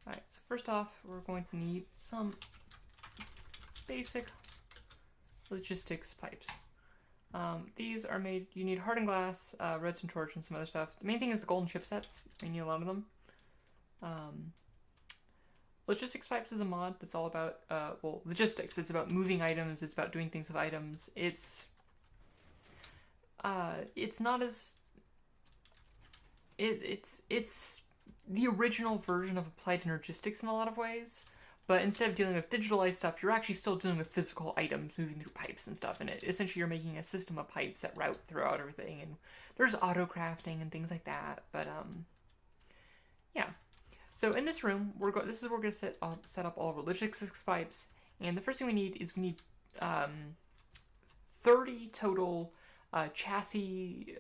Alright, so first off, we're going to need some basic logistics pipes. These are made, you need hardened glass, redstone torch, and some other stuff. The main thing is the golden chipsets. We need a lot of them. Logistics pipes is a mod that's all about, logistics. It's about moving items. It's about doing things with items. It's not as, it's the original version of applied energistics in a lot of ways. But instead of dealing with digitalized stuff, you're actually still dealing with physical items moving through pipes and stuff. And essentially, you're making a system of pipes that route throughout everything. And there's auto crafting and things like that. But yeah. So in this room, this is where we're going to set up all of our logistics pipes. And the first thing we need 30 total chassis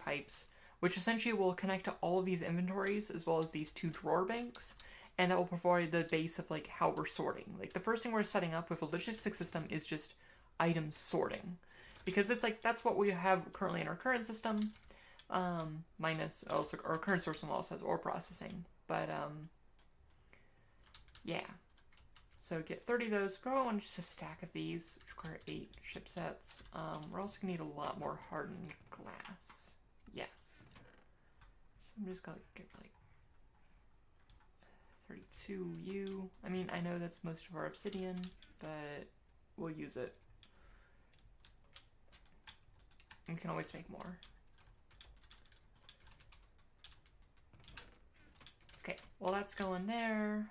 pipes, which essentially will connect to all of these inventories as well as these 2 drawer banks. And that will provide the base of like how we're sorting. Like the first thing we're setting up with a logistics system is just item sorting, because it's like that's what we have currently in our current system. Minus also our current system also has ore processing, but yeah. So get 30 of those. Probably want just a stack of these, which require 8 chipsets. We're also gonna need a lot more hardened glass. Yes. So I'm just gonna get like 32U. I mean, I know that's most of our obsidian, but we'll use it. We can always make more. Okay, well that's going there.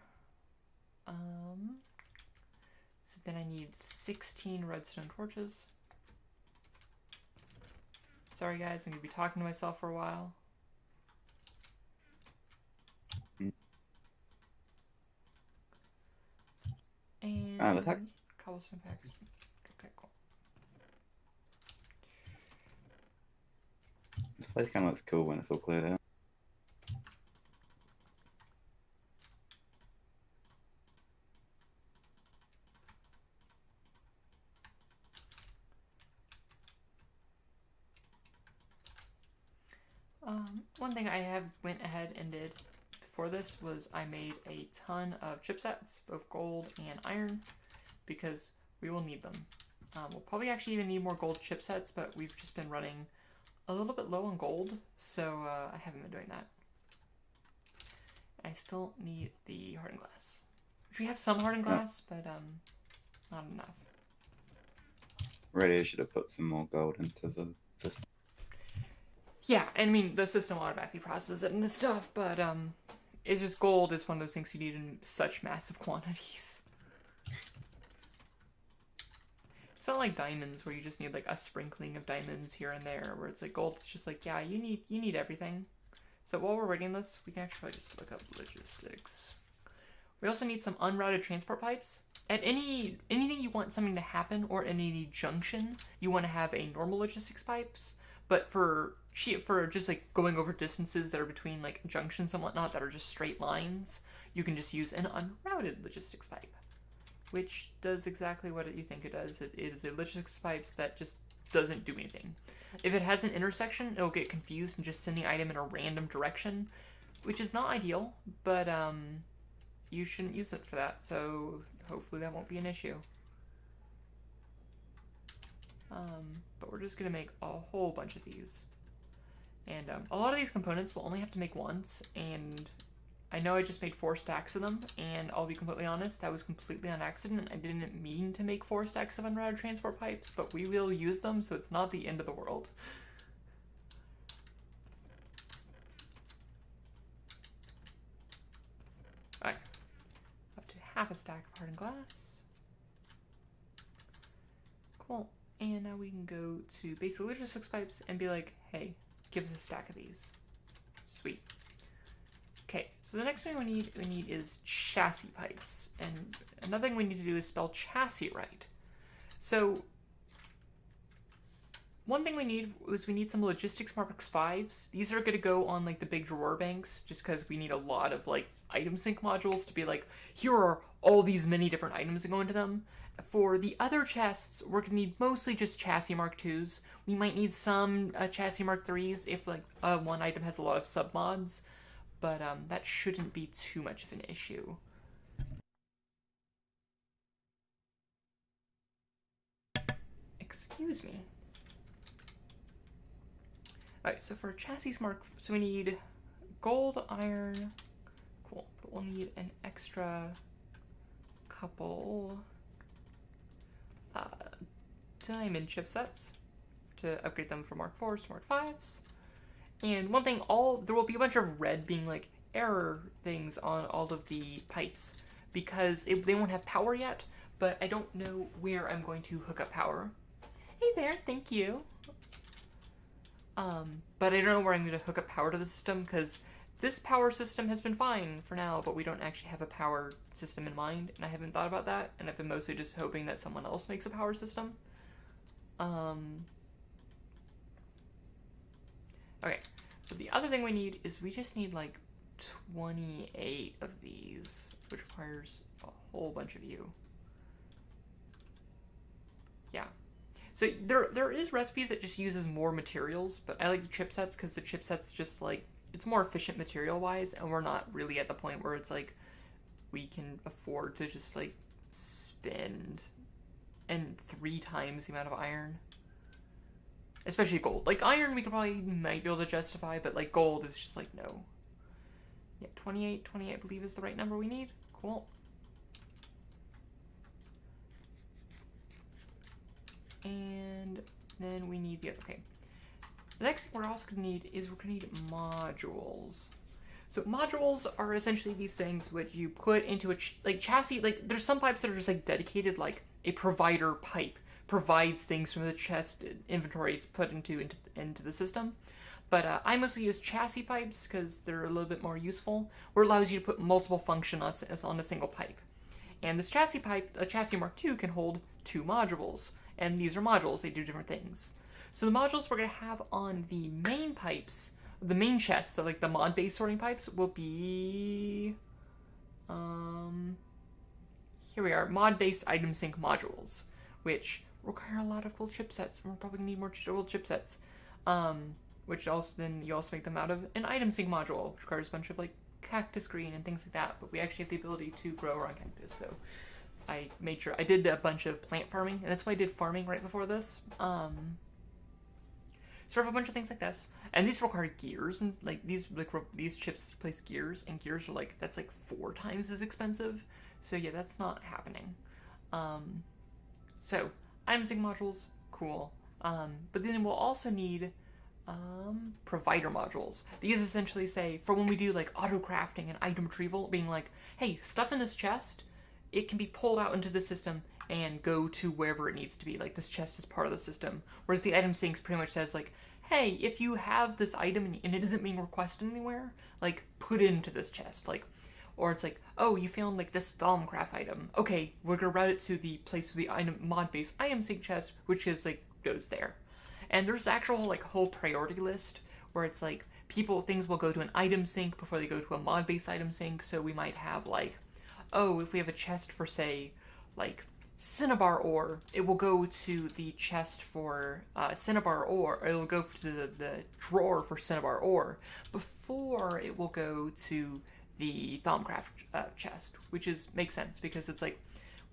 So then I need 16 redstone torches. Sorry guys, I'm gonna be talking to myself for a while. And the packs? Cobblestone packs. Okay, cool. This place kind of looks cool when it's all cleared out. One thing I have went ahead and did before this was I made a ton of chipsets, both gold and iron, because we will need them. We'll probably actually even need more gold chipsets, but we've just been running a little bit low on gold, so I haven't been doing that. I still need the hardened glass, which we have some hardened glass, but not enough. Really, I should have put some more gold into the system. Yeah, I mean, the system automatically processes it and stuff, but it's just gold is one of those things you need in such massive quantities. It's not like diamonds where you just need like a sprinkling of diamonds here and there, where it's like gold, it's just like, yeah, you need everything. So while we're writing this, we can actually just look up logistics. We also need some unrouted transport pipes. At anything you want something to happen, or at any junction, you want to have a normal logistics pipes. But for just like going over distances that are between like junctions and whatnot that are just straight lines, you can just use an unrouted logistics pipe, which does exactly what you think it does. It is a logistics pipe that just doesn't do anything. If it has an intersection, it'll get confused and just send the item in a random direction, which is not ideal, but you shouldn't use it for that, so hopefully that won't be an issue. But we're just gonna make a whole bunch of these. And a lot of these components we'll only have to make once, and I know I just made 4 stacks of them, and I'll be completely honest, that was completely on accident. I didn't mean to make 4 stacks of unrouted transport pipes, but we will use them, so it's not the end of the world. Alright, up to half a stack of hardened glass. Cool. And now we can go to basic logistics pipes and be like, hey, give us a stack of these. Sweet. Okay, so the next thing we need is chassis pipes. And another thing we need to do is spell chassis right. So one thing we need some logistics marks 5s. These are gonna go on like the big drawer banks, just because we need a lot of like item sync modules to be like, here are all these many different items that go into them. For the other chests, we're gonna need mostly just chassis mark 2s. We might need some chassis mark 3s if like one item has a lot of submods. but that shouldn't be too much of an issue. Excuse me. Alright, so for chassis mark, so we need gold, iron, cool, but we'll need an extra couple diamond chipsets to upgrade them from Mark 4s to Mark 5s. And one thing, there will be a bunch of red being like error things on all of the pipes because they won't have power yet, but I don't know where I'm going to hook up power. Hey there, thank you. But I don't know where I'm going to hook up power to the system because this power system has been fine for now, but we don't actually have a power system in mind, and I haven't thought about that, and I've been mostly just hoping that someone else makes a power system. Okay, so the other thing we need is we just need like 28 of these, which requires a whole bunch of you. Yeah. So there is recipes that just uses more materials, but I like the chipsets because the chipsets just like, it's more efficient material-wise, and we're not really at the point where it's like we can afford to just like spend 3 times the amount of iron. Especially gold. Like iron we might be able to justify, but like gold is just like no. Yeah, 28 I believe is the right number we need. Cool. And then we need the other, okay. The next thing we're also gonna need is we're gonna need modules. So modules are essentially these things which you put into a chassis. Like there's some pipes that are just like dedicated, like a provider pipe provides things from the chest inventory it's put into the system. But I mostly use chassis pipes because they're a little bit more useful, where it allows you to put multiple functions on a single pipe. And this chassis pipe, a chassis Mark II, can hold 2 modules. And these are modules, they do different things. So the modules we're going to have on the main pipes, the main chest, so like the mod-based sorting pipes, will be... here we are, mod-based item sync modules, which require a lot of gold chipsets, and we're probably going to need more gold chipsets. Which also, then you also make them out of an item sync module, which requires a bunch of like cactus green and things like that, but we actually have the ability to grow around cactus, so I made sure I did a bunch of plant farming, and that's why I did farming right before this. So I have a bunch of things like this, and these require gears, and like these chips place gears, and gears are like, that's like 4 times as expensive, so yeah, that's not happening. So item sync modules, cool, but then we'll also need provider modules. These essentially say, for when we do like auto crafting and item retrieval, being like, hey, stuff in this chest, it can be pulled out into the system and go to wherever it needs to be. Like this chest is part of the system. Whereas the item syncs pretty much says like, hey, if you have this item and it isn't being requested anywhere, like put it into this chest. Like, or it's like, oh, you found like this Thaumcraft item. Okay, we're gonna route it to the place of the item mod-based item sync chest, which is like goes there. And there's actual like whole priority list where it's like things will go to an item sync before they go to a mod-based item sync. So we might have like, oh, if we have a chest for say like cinnabar ore, it will go to the chest for cinnabar ore, or it will go to the drawer for cinnabar ore before it will go to the Thaumcraft chest, which makes sense because it's like,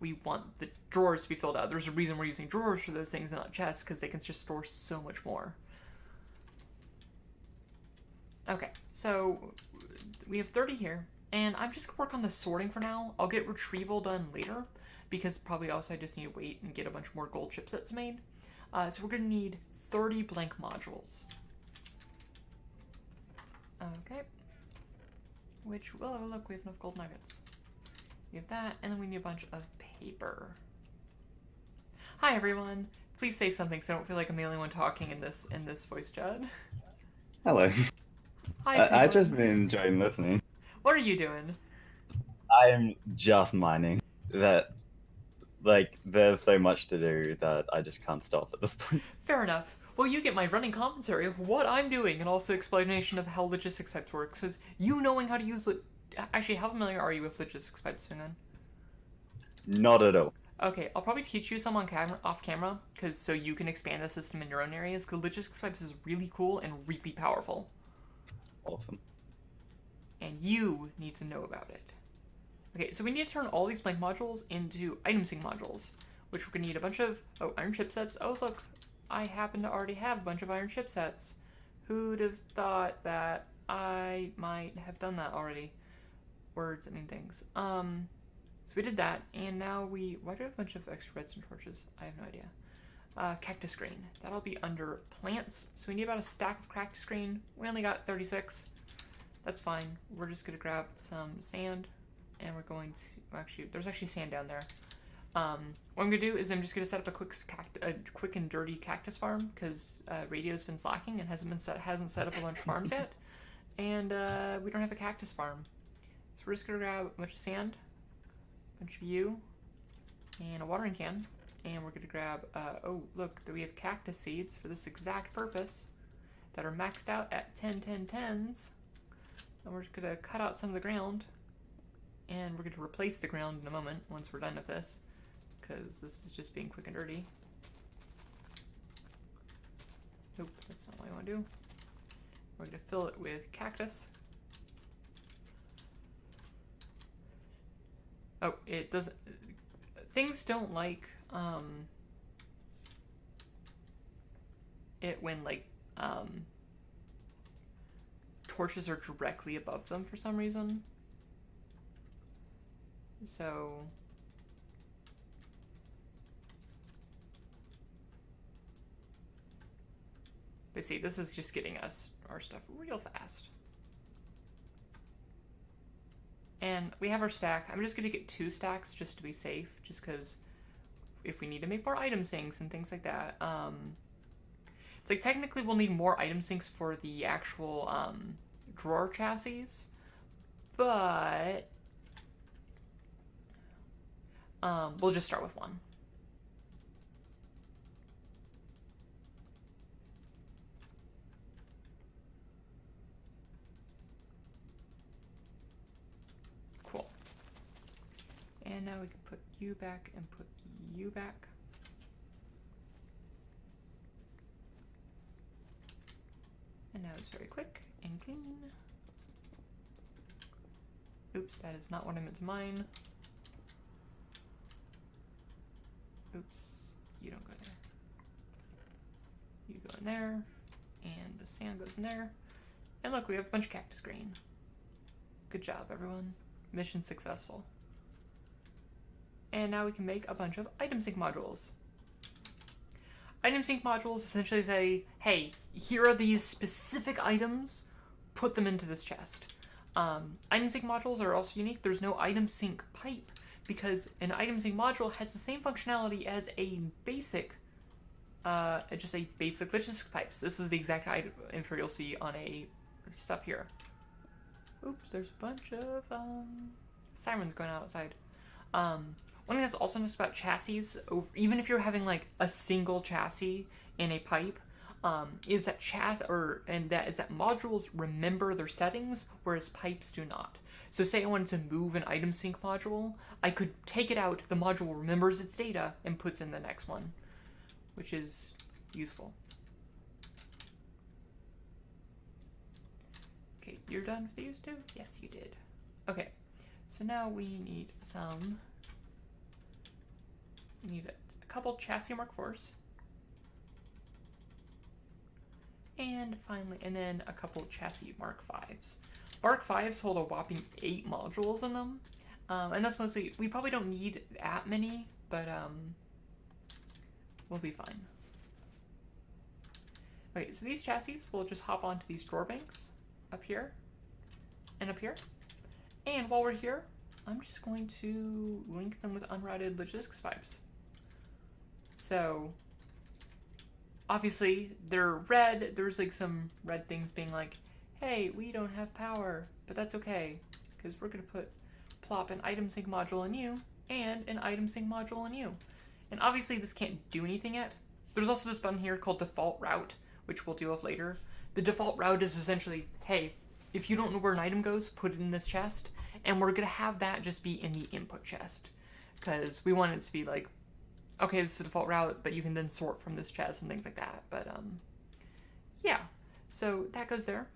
we want the drawers to be filled out. There's a reason we're using drawers for those things and not chests, because they can just store so much more. Okay, so we have 30 here, and I'm just going to work on the sorting for now. I'll get retrieval done later, because probably also I just need to wait and get a bunch more gold chipsets made. So we're going to need 30 blank modules. Okay. Which, well, look, we have enough gold nuggets. We have that, and then we need a bunch of paper. Hi everyone. Please say something so I don't feel like I'm the only one talking in this voice chat. Hello. Hi. I've just been enjoying listening. What are you doing? I'm just mining. There's so much to do that I just can't stop at this point. Fair enough. Well, you get my running commentary of what I'm doing, and also explanation of how logistics pipes work, because you knowing how to use it. Actually, how familiar are you with logistics pipes, Fingon? Not at all. Okay, I'll probably teach you some off camera, so you can expand the system in your own areas, because logistics pipes is really cool and really powerful. Awesome. and you need to know about it. Okay, so we need to turn all these blank modules into item sync modules, which we're going to need a bunch of, iron chipsets. Oh, look, I happen to already have a bunch of iron chipsets. Who'd have thought that I might have done that already? Words that mean things. So we did that, and now why do we have a bunch of extra redstone torches? I have no idea. Cactus green. That'll be under plants. So we need about a stack of cactus green. We only got 36. That's fine. We're just going to grab some sand, and we're going to, actually, there's actually sand down there. What I'm going to do is I'm just going to set up a quick and dirty cactus farm, because Radio's been slacking and hasn't set up a bunch of farms yet. And we don't have a cactus farm. So we're just going to grab a bunch of sand, a bunch of you, and a watering can. And we're going to grab, oh, look, we have cactus seeds for this exact purpose that are maxed out at 10, 10, 10s. And we're just going to cut out some of the ground. And we're going to replace the ground in a moment once we're done with this, because this is just being quick and dirty. Nope, that's not what I want to do. We're going to fill it with cactus. Oh, it doesn't... Things don't like it when, like, torches are directly above them for some reason. So... But see, this is just getting us our stuff real fast. And we have our stack. I'm just going to get 2 stacks just to be safe, just because if we need to make more item sinks and things like that. It's like technically we'll need more item sinks for the actual drawer chassis, but we'll just start with 1. And now we can put you back and put you back. And now it's very quick and clean. Oops, that is not what I meant to mine. Oops, you don't go there. You go in there, and the sand goes in there. And look, we have a bunch of cactus green. Good job, everyone. Mission successful. And now we can make a bunch of item sync modules. Item sync modules essentially say, hey, here are these specific items, put them into this chest. Item sync modules are also unique. There's no item sync pipe, because an item sync module has the same functionality as a basic, just a basic logistics pipes. This is the exact info you'll see on a stuff here. Oops, there's a bunch of sirens going outside. One thing that's also nice about chassis, even if you're having like a single chassis in a pipe, is that modules remember their settings, whereas pipes do not. So say I wanted to move an item sync module, I could take it out, the module remembers its data, and puts in the next one, which is useful. Okay, you're done with these two? Yes, you did. Okay, so now we need some... We need a couple chassis Mark IVs. And finally, and then a couple chassis Mark Vs. Mark Vs hold a whopping 8 modules in them. And that's mostly, we probably don't need that many, but we'll be fine. Okay, so these chassis, we'll just hop onto these drawer banks up here and up here. And while we're here, I'm just going to link them with unrouted logistics pipes. So, obviously, they're red. There's like some red things being like, hey, we don't have power, but that's okay, because we're going to plop an item sync module in you and an item sync module in you. And obviously, this can't do anything yet. There's also this button here called default route, which we'll deal with later. The default route is essentially, hey, if you don't know where an item goes, put it in this chest, and we're going to have that just be in the input chest, because we want it to be like, okay, this is the default route, but you can then sort from this chest and things like that. But, yeah. So that goes there.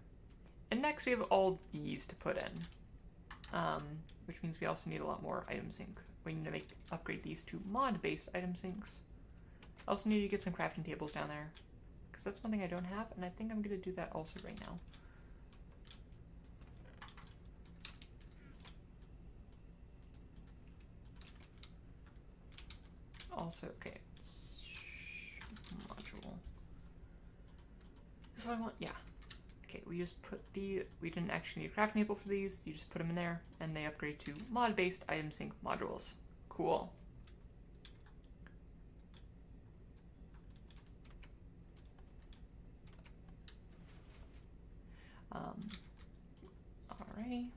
And next we have all these to put in, which means we also need a lot more item sync. We need to upgrade these to mod-based item syncs. I also need to get some crafting tables down there, because that's one thing I don't have, and I think I'm going to do that also right now. Also, okay, module. This is what I want, yeah. Okay, we just put we didn't actually need a crafting table for these, you just put them in there, and they upgrade to mod-based item sync modules. Cool. Alrighty.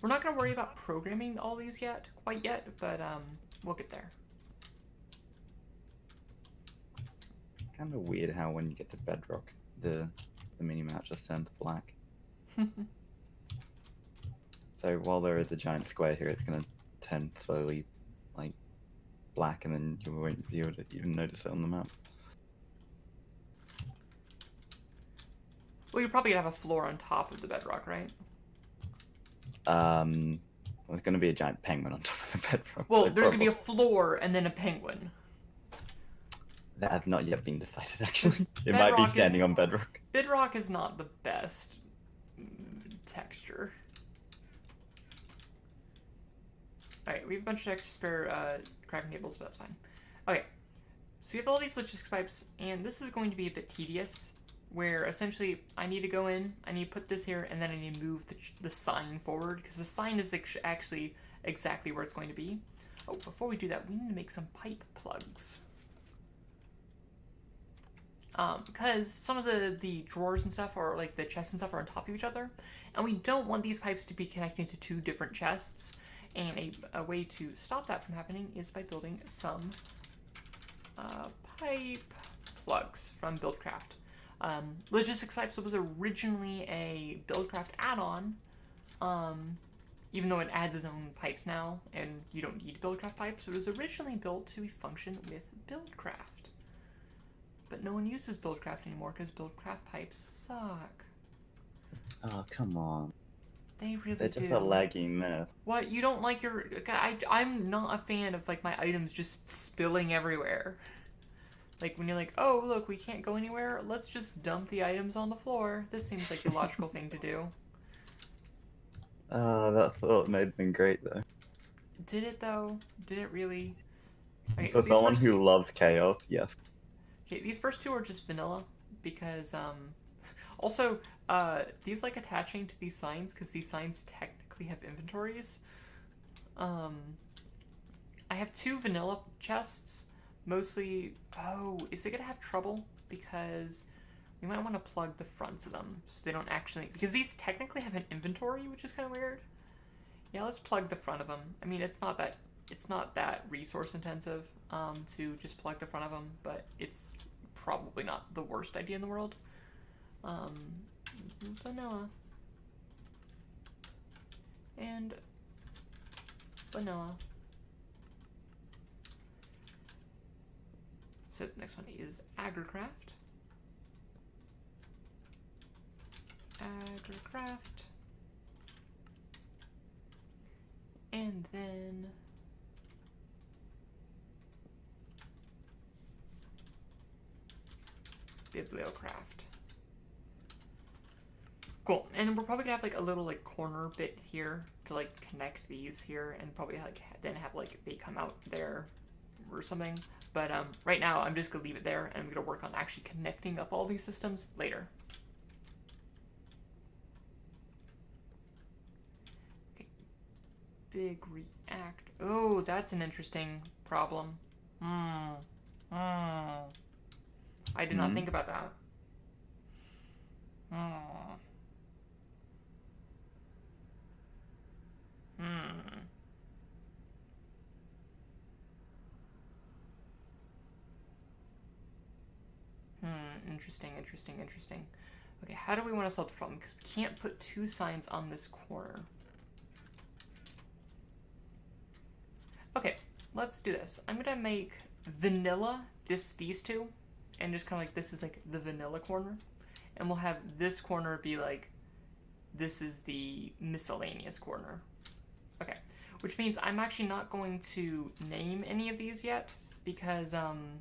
We're not going to worry about programming all these quite yet, but we'll get there. Kind of weird how when you get to Bedrock, the mini-map just turns black. So while there is a giant square here, it's going to turn slowly, like, black, and then you won't be able to even notice it on the map. Well, you're probably going to have a floor on top of the bedrock, right? There's going to be a giant penguin on top of the bedrock. Well, so there's going to be a floor and then a penguin. That has not yet been decided, actually. It might be standing on bedrock. Bedrock is not the best texture. Alright, we have a bunch of extra spare crafting tables, but that's fine. Okay, so we have all these logistics pipes, and this is going to be a bit tedious, where essentially I need to go in, I need to put this here, and then I need to move the sign forward, because the sign is actually exactly where it's going to be. Oh, before we do that, we need to make some pipe plugs. Because some of the drawers and stuff, or like the chests and stuff, are on top of each other, and we don't want these pipes to be connecting to two different chests, and a way to stop that from happening is by building some pipe plugs from Buildcraft. Logistics Pipes was originally a Buildcraft add-on, even though it adds its own pipes now, and you don't need Buildcraft pipes. It was originally built to function with Buildcraft. But no one uses Buildcraft anymore because Buildcraft pipes suck. Oh, come on. They really do. They're just a lagging myth. What? You don't like your... I'm not a fan of, like, my items just spilling everywhere. Like, when you're like, oh, look, we can't go anywhere, let's just dump the items on the floor. This seems like the logical thing to do. That thought may have been great, though. Did it, though? Did it really? Okay, For someone who loves chaos, yes. Okay, these first two are just vanilla, because, also, these like attaching to these signs, because these signs technically have inventories. I have two vanilla chests, mostly... Oh, is it gonna have trouble? Because we might want to plug the fronts of them, so they don't actually... Because these technically have an inventory, which is kind of weird. Yeah, let's plug the front of them. I mean, it's not that resource intensive, to just plug the front of them, but it's probably not the worst idea in the world. Vanilla. And vanilla. So the next one is Agricraft. Agricraft. And then Bibliocraft. Cool. And we're probably gonna have like a little like corner bit here to like connect these here, and probably like then have like they come out there or something. But right now I'm just gonna leave it there, and I'm gonna work on actually connecting up all these systems later. Okay. Big react. Oh, that's an interesting problem. I did not think about that. Interesting. Okay, how do we want to solve the problem? Because we can't put two signs on this corner. Okay, let's do this. I'm gonna make vanilla these two, and just kind of like this is like the vanilla corner, and we'll have this corner be like, this is the miscellaneous corner. Okay, which means I'm actually not going to name any of these yet, because I'm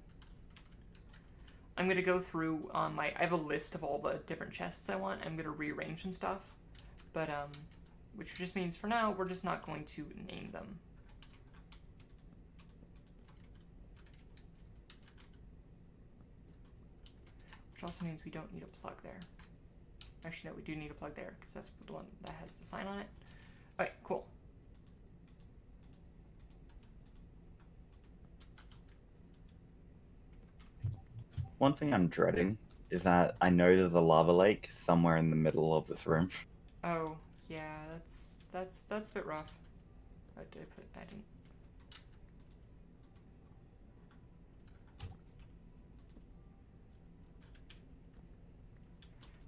going to go through I have a list of all the different chests I want. I'm going to rearrange some stuff, but which just means for now we're just not going to name them. Which also means we don't need a plug there. Actually, no, we do need a plug there, because that's the one that has the sign on it. Alright, cool. One thing I'm dreading is that I know there's a lava lake somewhere in the middle of this room. Oh, yeah, that's a bit rough. Oh, did I didn't.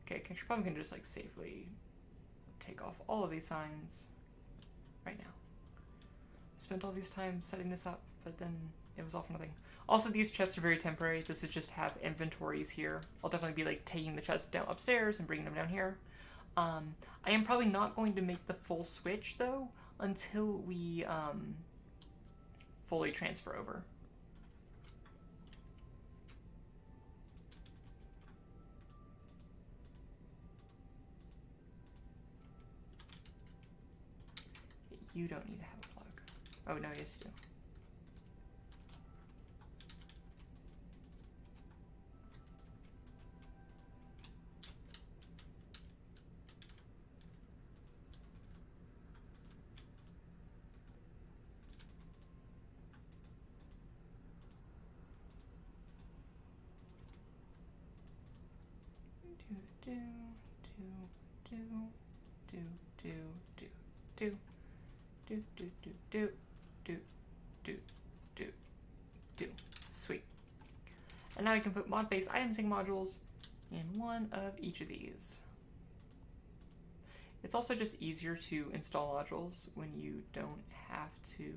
Okay, I probably can just like safely take off all of these signs right now. Spent all these time setting this up, but then it was all for nothing. Also, these chests are very temporary. This is just have inventories here. I'll definitely be like taking the chests down upstairs and bringing them down here. I am probably not going to make the full switch though until we fully transfer over. You don't need to have a plug. Oh no, yes you do. Do do do do do do do do do do do do do do. Sweet. And now we can put mod-based item sync modules in one of each of these. It's also just easier to install modules when you don't have to,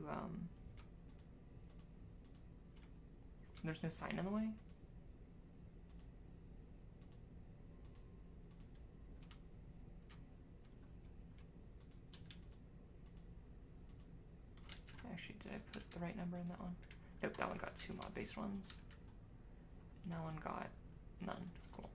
there's no sign in the way. Actually, did I put the right number in that one? Nope, that one got 2 mod-based ones. And that one got none. Cool.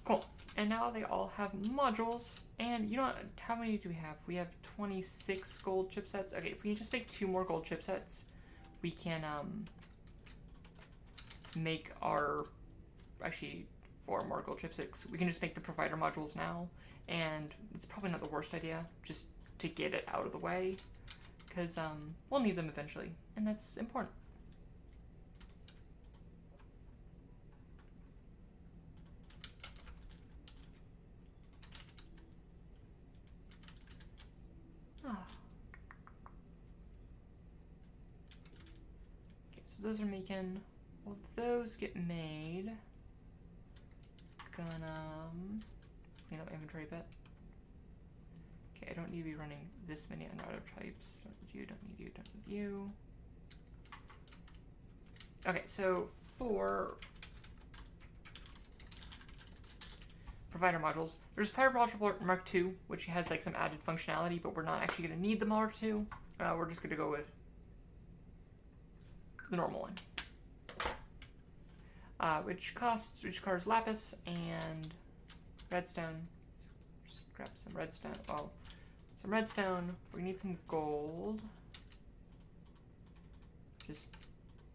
Cool. And now they all have modules. And you know what? How many do we have? We have 26 gold chipsets. Okay, if we just make 2 more gold chipsets, we can make our, actually 4 more gold chipsets. We can just make the provider modules now. And it's probably not the worst idea, just to get it out of the way, because we'll need them eventually, and that's important. Oh. Okay, so those are making, well, those get made. Gonna clean up inventory a bit. Okay, I don't need to be running this many unrouted types. Don't need you, don't need you, don't need you. Okay, so for provider modules, there's Fire Module Mark II, which has like some added functionality, but we're not actually going to need the Mark II. We're just going to go with the normal one. Which requires lapis and redstone. Just grab some redstone. Well, some redstone. We need some gold. Just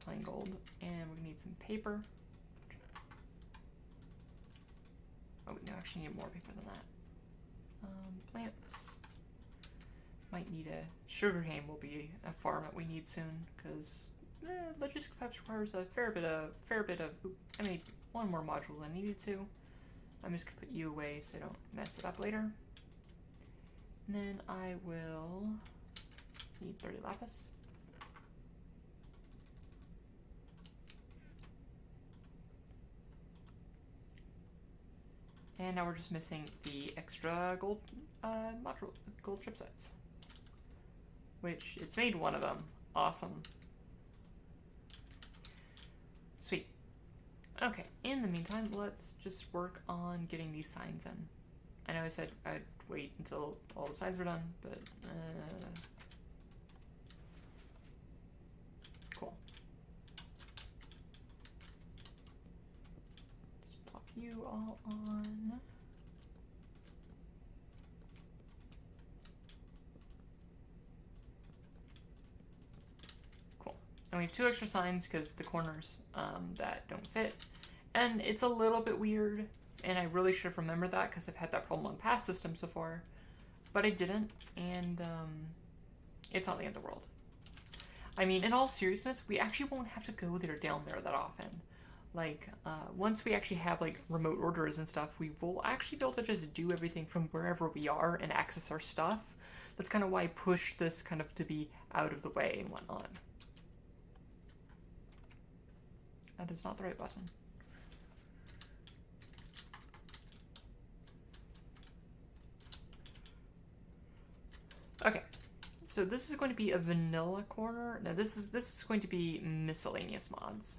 plain gold. And we need some paper. Oh, no, actually need more paper than that. Plants. Might need a sugarcane will be a farm that we need soon, because logistics perhaps requires a fair bit of. I made 1 more module than I needed to. I'm just gonna put you away so I don't mess it up later. And then I will need 30 lapis. And now we're just missing the extra gold module, gold chipsets. Which, it's made 1 of them. Awesome. Sweet. Okay, in the meantime, let's just work on getting these signs in. I know I said I'd wait until all the signs were done, but cool. Just pop you all on. Cool. And we have 2 extra signs because the corners that don't fit. And it's a little bit weird, and I really should have remembered that because I've had that problem on past systems before. But I didn't, and it's not the end of the world. I mean, in all seriousness, we actually won't have to go down there that often. Like, once we actually have, like, remote orders and stuff, we will actually be able to just do everything from wherever we are and access our stuff. That's kind of why I push this kind of to be out of the way and whatnot. That is not the right button. Okay, so this is going to be a vanilla corner. No, this is going to be miscellaneous mods.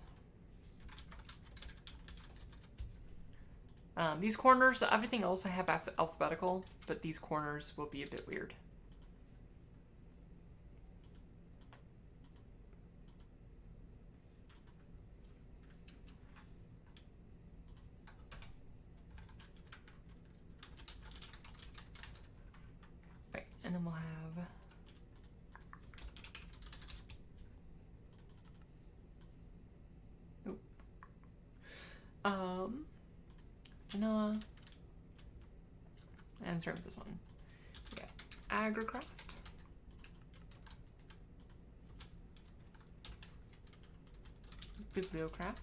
These corners, everything else I have alphabetical, but these corners will be a bit weird. Right, and then we'll have vanilla, and start with this one. We got Agricraft, Bibliocraft,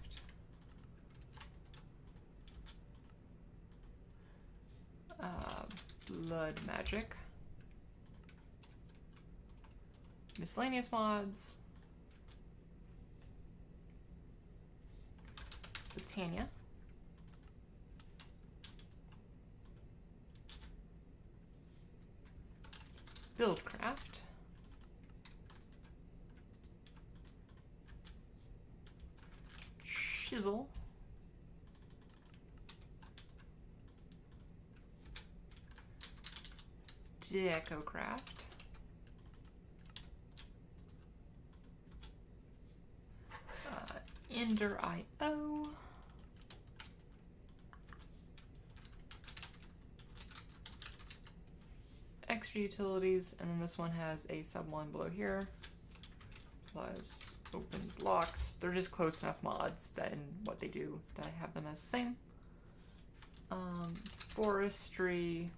Blood Magic, miscellaneous mods, Britannia, Buildcraft, Chisel, Decocraft, Ender.io, extra utilities, and then this one has a sub one below here, plus open blocks. They're just close enough mods that in what they do that I have them as the same. Forestry,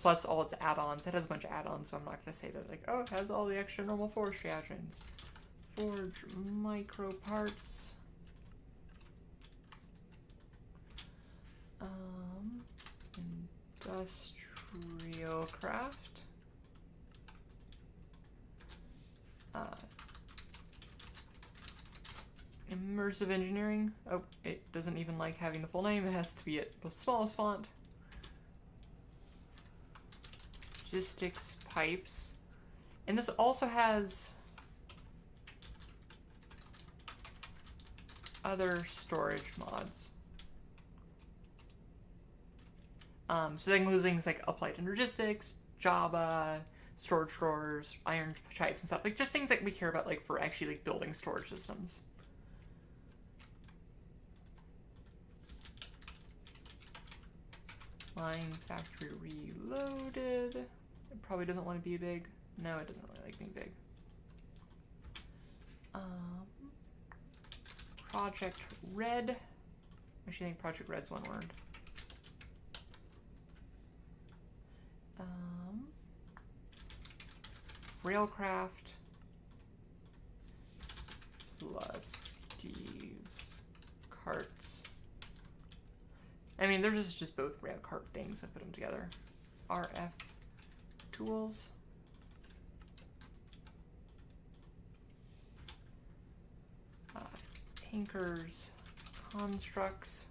plus all its add-ons. It has a bunch of add-ons, so I'm not going to say that, like, oh, it has all the extra normal forestry add-ons. Forge micro parts. Industrial craft. Immersive engineering. Oh, it doesn't even like having the full name. It has to be at the smallest font. Logistics pipes. And this also has other storage mods. So they include things like Applied Logistics, Java, storage drawers, iron pipes and stuff. Like just things that we care about like for actually like building storage systems. Line Factory Reloaded. It probably doesn't want to be big. No, it doesn't really like being big. Project Red. I actually think Project Red's one word. Railcraft plus Steve's carts. I mean, they're just both rail cart things. I put them together. RF tools. Tankers, constructs.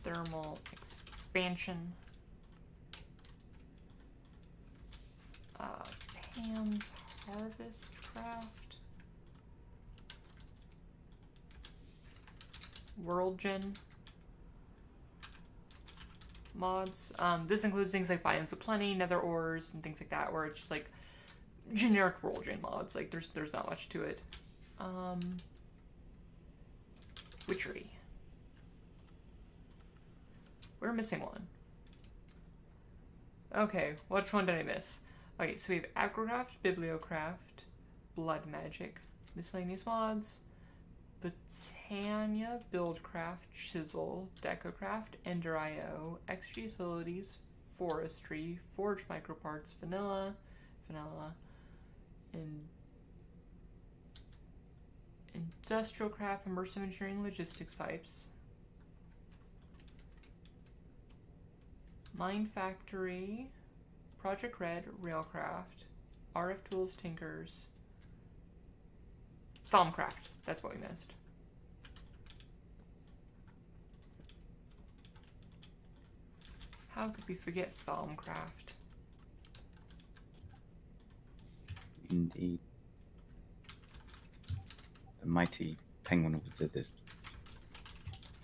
Thermal expansion. Pam's harvest craft. World Gen mods. This includes things like Biomes of Plenty, Nether Ores, and things like that, where it's just like generic World Gen mods. Like there's not much to it. Witchery. We're missing one. Okay, which one did I miss? Okay, so we have Agrocraft, Bibliocraft, Blood Magic, Miscellaneous Mods, Botania, Buildcraft, Chisel, Decocraft, Ender.io, Extra Utilities, Forestry, Forge Microparts, Vanilla, and Industrial Craft, Immersive Engineering, Logistics Pipes, Mine Factory, Project Red, Railcraft, RF Tools, Tinkers, Thaumcraft. That's what we missed. How could we forget Thaumcraft? Indeed. The mighty penguin wizard is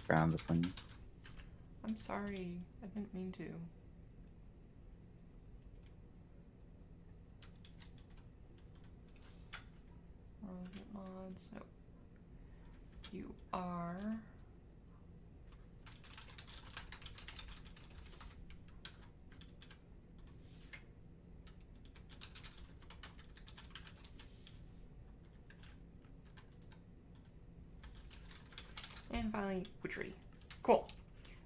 frowned upon you. I'm sorry. I didn't mean to. Mods. Nope. You are. And finally, witchery. Cool.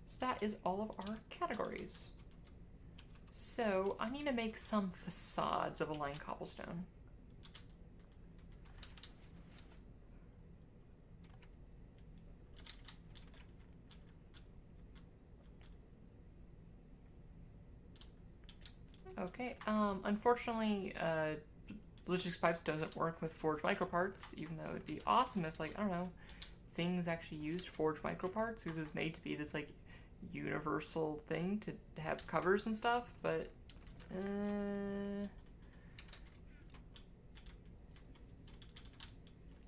So that is all of our categories. So I need to make some facades of aligned cobblestone. Okay, unfortunately, Logistics Pipes doesn't work with Forge Microparts, even though it'd be awesome if, like, I don't know, things actually used Forge Microparts, because it was made to be this, like, universal thing to have covers and stuff, but,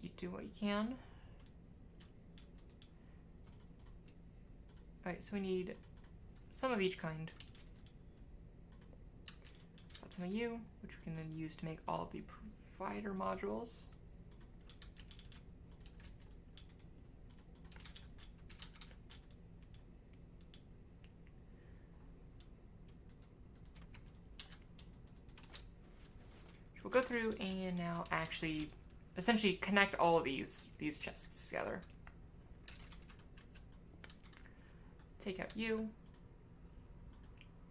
you do what you can. Alright, so we need some of each kind. Got some of you, which we can then use to make all of the provider modules. So we'll go through and now actually essentially connect all of these chests together. Take out you.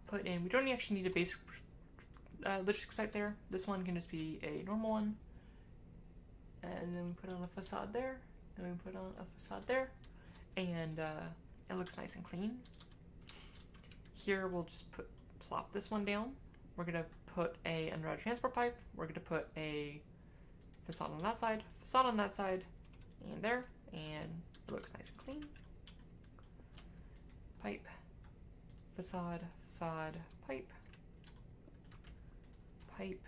Put in, we don't actually need a basic logistics pipe there. This one can just be a normal one. And then we put on a facade there. Then we put on a facade there. And it looks nice and clean. Here we'll just plop this one down. We're gonna put a underground transport pipe. We're gonna put a facade on that side, facade on that side, and there. And it looks nice and clean. Pipe, facade, facade, pipe, pipe,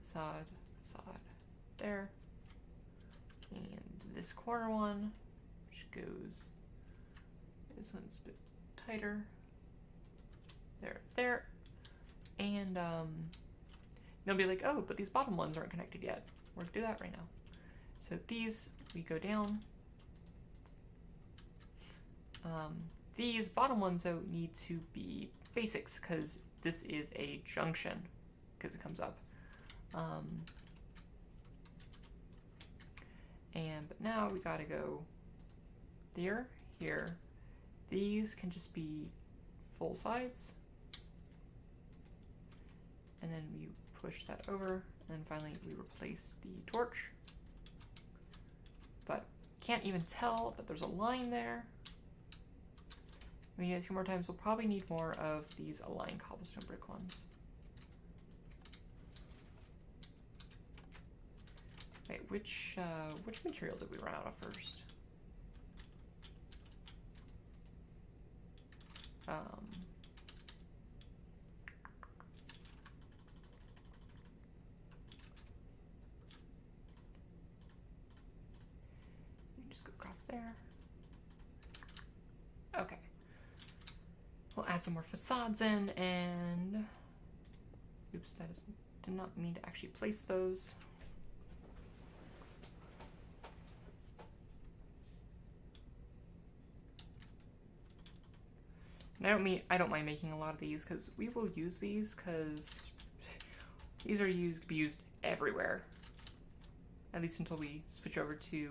facade, facade, there. And this corner one, which goes, this one's a bit tighter. There, there. And you'll be like, oh, but these bottom ones aren't connected yet. We're gonna do that right now. So these, we go down. These bottom ones, though, need to be basics, because this is a junction, because it comes up. But now we gotta go there, here. These can just be full sides. And then we push that over, and then finally we replace the torch. But can't even tell that there's a line there. We need it a few more times. We'll probably need more of these aligned cobblestone brick ones. Wait, which material did we run out of first? You just go grab Across there. Okay. We'll add some more facades in, and oops, did not mean to actually place those. And I don't mind making a lot of these because we will use these because these are be used everywhere. At least until we switch over to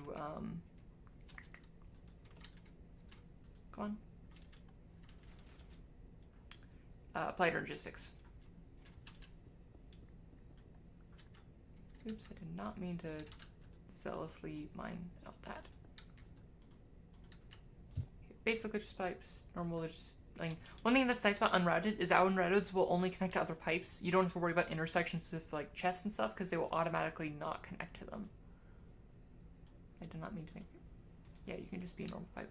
go on. Applied logistics. Oops, I did not mean to zealously mine out that. Basic logistics pipes, normal logistics. Like, one thing that's nice about unrouted is our unrouteds will only connect to other pipes. You don't have to worry about intersections with like chests and stuff because they will automatically not connect to them. I did not mean to make. Yeah, you can just be a normal pipe.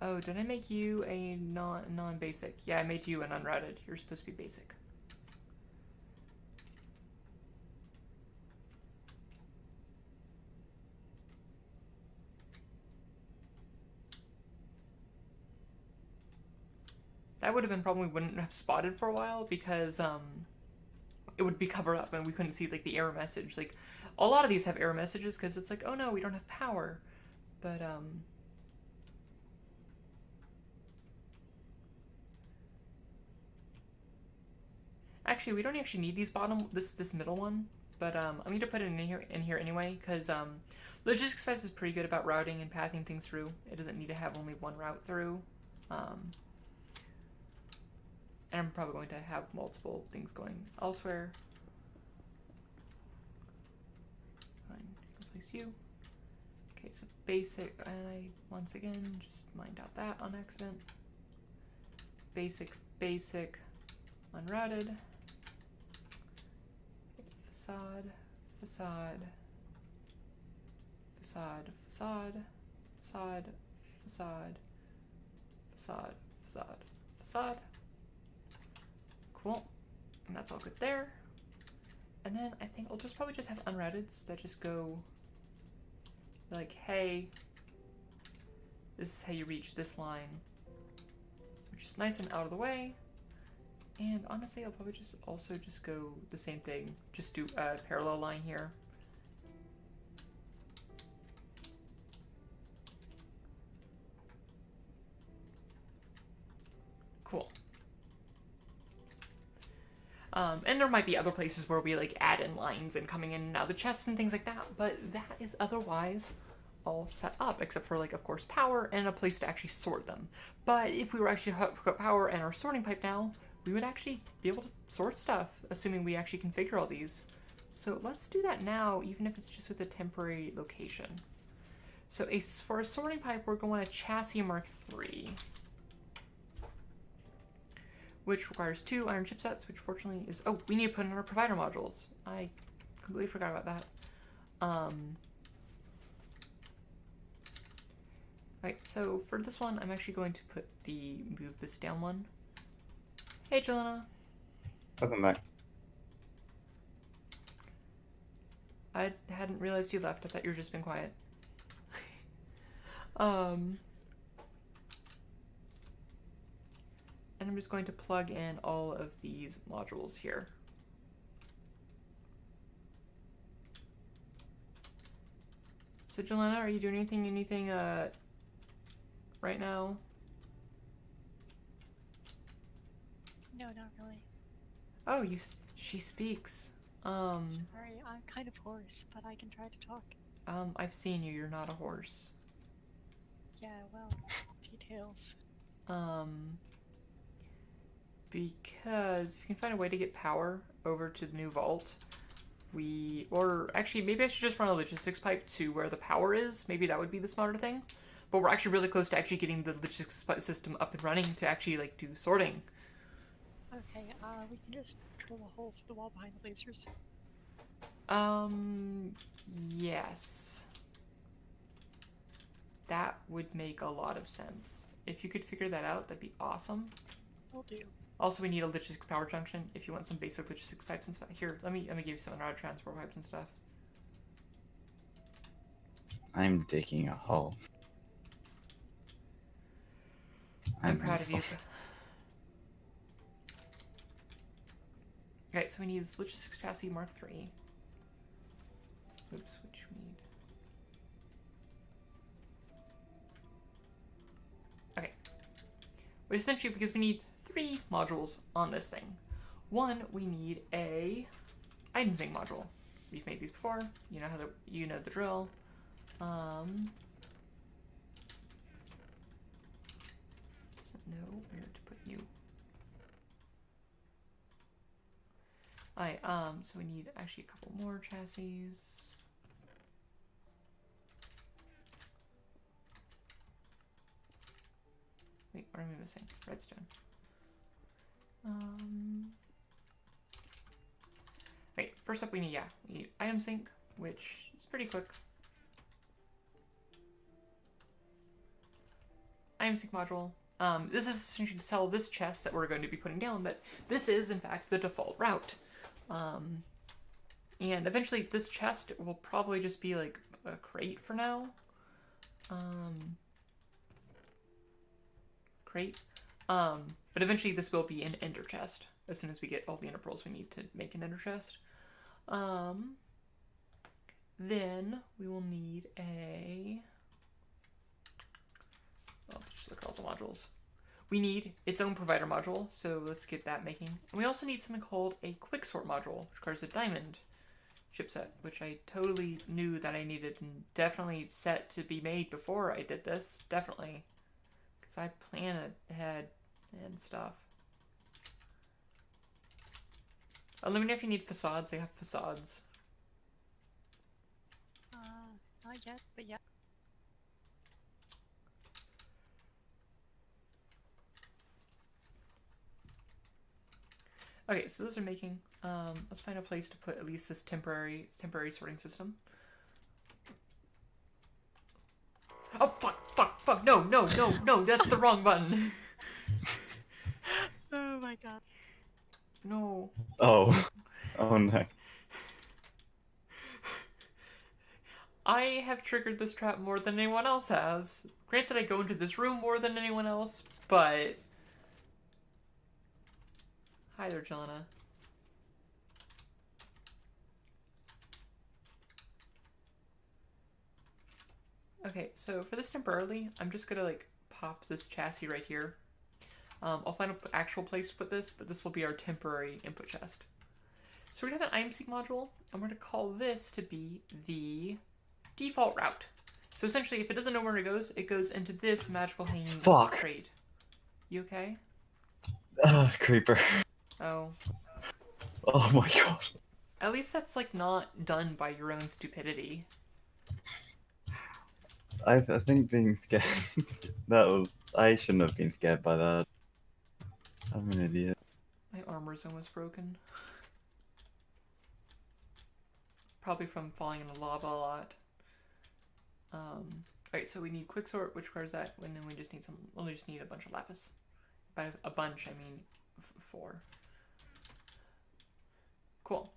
Oh, did I make you a non-basic? Yeah, I made you an unrouted. You're supposed to be basic. That would have been problem we wouldn't have spotted for a while because it would be covered up and we couldn't see like the error message. Like a lot of these have error messages because it's like, oh no, we don't have power. But actually we don't actually need these this middle one. But I'm going to put it in here anyway because Logistics Spice is pretty good about routing and pathing things through. It doesn't need to have only one route through. And I'm probably going to have multiple things going elsewhere. Fine, replace you. Okay, so basic, and I once again just mined out that on accident. Basic, unrouted. Okay, facade, facade, facade, facade, facade, facade, facade, facade, facade. Cool. And that's all good there. And then I think I'll probably just have unrouteds that just go like, hey, this is how you reach this line, which is nice and out of the way. And honestly, I'll probably also just go the same thing, just do a parallel line here. Cool. And there might be other places where we like add in lines and coming in and out of the chests and things like that, but that is otherwise all set up, except for like, of course, power and a place to actually sort them. But if we were actually hook up power and our sorting pipe now, we would actually be able to sort stuff, assuming we actually configure all these. So let's do that now, even if it's just with a temporary location. So for a sorting pipe, we're going to chassis Mark III. Which requires 2 iron chipsets, which fortunately is... Oh, we need to put in our provider modules. I completely forgot about that. Right, so for this one, I'm actually going to move this down one. Hey, Jelena. Welcome back. I hadn't realized you left. I thought you were just been quiet. And I'm just going to plug in all of these modules here. So Jelena, are you doing anything right now? No, not really. Oh, she speaks. Sorry, I'm kind of hoarse, but I can try to talk. I've seen you. You're not a horse. Yeah, well, details. Because if you can find a way to get power over to the new vault, or actually maybe I should just run a logistics pipe to where the power is. Maybe that would be the smarter thing. But we're actually really close to actually getting the logistics system up and running to actually like do sorting. Okay, we can just drill a hole through the wall behind the lasers. Yes. That would make a lot of sense. If you could figure that out, that'd be awesome. Will do. Also, we need a logistics power junction if you want some basic logistics pipes and stuff. Here, let me give you some unrouted transport pipes and stuff. I'm digging a hole. I'm proud of you. Okay, so we need this Logistics Chassis Mark III. Oops, which we need. Okay. But essentially, because we need 3 modules on this thing. One, we need a item sync module. We've made these before. You know how the drill. Doesn't know where to put you. Alright, so we need actually a couple more chassis. Wait, what am I missing? Redstone. Wait, first up we need item sync, which is pretty quick. Item sync module. This is essentially to tell this chest that we're going to be putting down that this is in fact the default route. And eventually this chest will probably just be like a crate for now. But eventually this will be an ender chest as soon as we get all the ender pearls we need to make an ender chest. Then we will need just look at all the modules. We need its own provider module, so let's get that making. And we also need something called a quicksort module, which requires a diamond chipset, which I totally knew that I needed and definitely set to be made before I did this, definitely. Because I plan ahead and stuff. Let me know if you need facades, I have facades. Not yet, but yeah. Okay, so those are making. Let's find a place to put at least this temporary sorting system. Oh fuck! No! That's the wrong button. Oh my god. No. Oh. Oh no. I have triggered this trap more than anyone else has. Granted, I go into this room more than anyone else, but. Hi there, Jelena. Okay, so for this temporarily, I'm just gonna like pop this chassis right here. I'll find an actual place to put this, but this will be our temporary input chest. So we have an item sync module. I'm going to call this to be the default route. So essentially, if it doesn't know where it goes into this magical hanging crate. You okay? Creeper. Oh. Oh my god. At least that's like not done by your own stupidity. I think being scared. I shouldn't have been scared by that. I'm an idiot. My armor's almost broken. Probably from falling in the lava a lot. Alright, so we need quicksort, which requires that, and then we just need we'll just need a bunch of lapis. By a bunch, I mean 4. Cool.